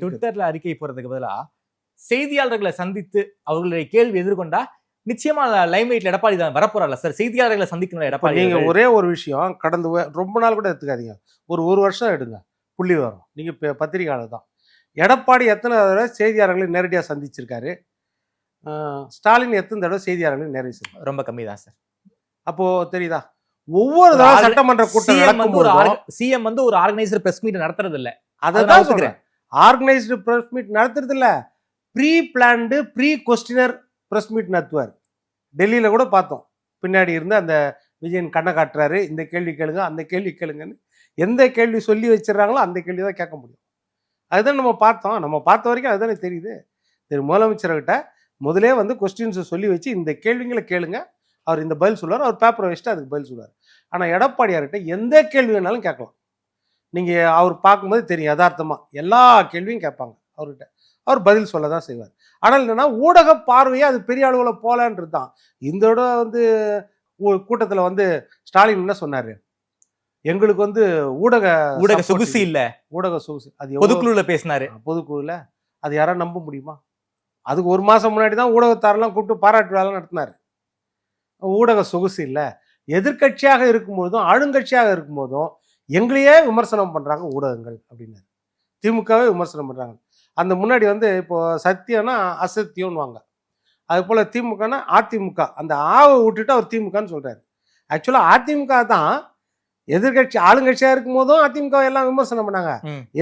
ட்விட்டர்ல அறிக்கை போறதுக்கு பதிலா செய்தியாளர்களை சந்தித்து அவர்களுடைய கேள்வி எதிர்கொண்டா நிச்சயமா லைம்லைட்ல எடப்பாடி தான் வரப்போறாரு சார். செய்தியாளர்களை சந்திக்கணும் எடப்பாடி. நீங்க ஒரே ஒரு விஷயம், கடந்த ரொம்ப நாள் கூட எடுத்துக்காதீங்க, ஒரு வருஷம் எடுங்க, புள்ளி வரும். நீங்க பத்திரிகையாளர் தான். எடப்பாடி எத்தனை தடவை செய்தியாளர்களை நேரடியாக சந்திச்சிருக்காரு? ஸ்டாலின் எத்தனை தடவை செய்தியாளர்களை நேரடி? ரொம்ப கம்மி தான் சார். அப்போ தெரியுதா, ஒவ்வொரு தடவை சட்டமன்ற கூட்டம் சிஎம் வந்து ஒரு ஆர்கனைசர் பிரஸ் மீட் நடத்துறது இல்ல. அதான் சொல்றேன், ஆர்கனைஸ்டு பிரஸ் மீட் நடத்துறது இல்ல, pre planned pre questionnaire press meet நடத்துவார். டெல்லியில் கூட பார்த்தோம், பின்னாடி இருந்து அந்த விஜயன் கண்ணை காட்டுறாரு, இந்த கேள்வி கேளுங்க அந்த கேள்வி கேளுங்கன்னு. எந்த கேள்வி சொல்லி வச்சிடறாங்களோ அந்த கேள்வி தான் கேட்க முடியும். அதுதான் நம்ம பார்த்தோம். நம்ம பார்த்த வரைக்கும் அதுதானே தெரியுது. முதலமைச்சர்கிட்ட முதலே வந்து கொஸ்டின்ஸை சொல்லி வச்சு இந்த கேள்விங்களை கேளுங்க, அவர் இந்த பதில் சொல்லுவார், அவர் பேப்பரை வச்சுட்டு அதுக்கு பதில் சொல்லுவார். ஆனால் எடப்பாடியார்கிட்ட எந்த கேள்வி வேணாலும் கேட்கலாம். நீங்கள் அவர் பார்க்கும்போது தெரியும், யதார்த்தமாக எல்லா கேள்வியும் கேட்பாங்க அவர்கிட்ட, அவர் பதில் சொல்ல தான் செய்வார். ஆனால் என்னன்னா, ஊடக பார்வையே அது பெரிய அளவில் போகலான்றது தான். இதோட வந்து கூட்டத்தில் வந்து ஸ்டாலின் என்ன சொன்னார், எங்களுக்கு வந்து ஊடக சொகுசு இல்லை, ஊடக சொகுசு. அது பொதுக்குழுல பேசினாரு. பொதுக்குழுல அது யாராவது நம்ப முடியுமா? அதுக்கு ஒரு மாதம் முன்னாடி தான் ஊடகத்தாரெல்லாம் கூப்பிட்டு பாராட்டு வேலை நடத்தினார். ஊடக சொகுசு இல்லை. எதிர்கட்சியாக இருக்கும்போதும் ஆளுங்கட்சியாக இருக்கும்போதும் எங்களையே விமர்சனம் பண்ணுறாங்க ஊடகங்கள் அப்படின்னாரு. திமுகவே விமர்சனம் பண்ணுறாங்க. அந்த முன்னாடி வந்து இப்போ சத்தியம்னா அசத்தியம்னு வாங்க, அது போல் திமுகனா அதிமுக, அந்த ஆவை விட்டுட்டு அவர் திமுகன்னு சொல்கிறாரு. ஆக்சுவலாக அதிமுக தான் எதிர்கட்சி, ஆளுங்கட்சியாக இருக்கும் போதும் அதிமுக எல்லாம் விமர்சனம் பண்ணாங்க.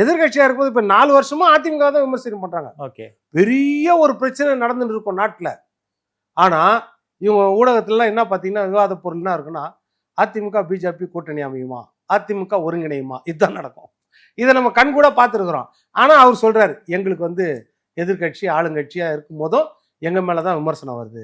எதிர்கட்சியாக இருக்கும்போது இப்போ 4 வருஷமும் அதிமுக தான் விமர்சனம் பண்ணுறாங்க. ஓகே, பெரிய ஒரு பிரச்சனை நடந்துட்டு இருக்கும் நாட்டில். ஆனால் இவங்க ஊடகத்துலலாம் என்ன பார்த்தீங்கன்னா, விவாத பொருள்னா இருக்குன்னா, அதிமுக பிஜேபி கூட்டணி அமையுமா, அதிமுக ஒருங்கிணையுமா, இதுதான் நடக்கும். இதை நம்ம கண் கூட பார்த்துருக்குறோம். ஆனால் அவர் சொல்கிறாரு, எங்களுக்கு வந்து எதிர்கட்சி ஆளுங்கட்சியாக இருக்கும் போதும் எங்கள் மேலே தான் விமர்சனம் வருது.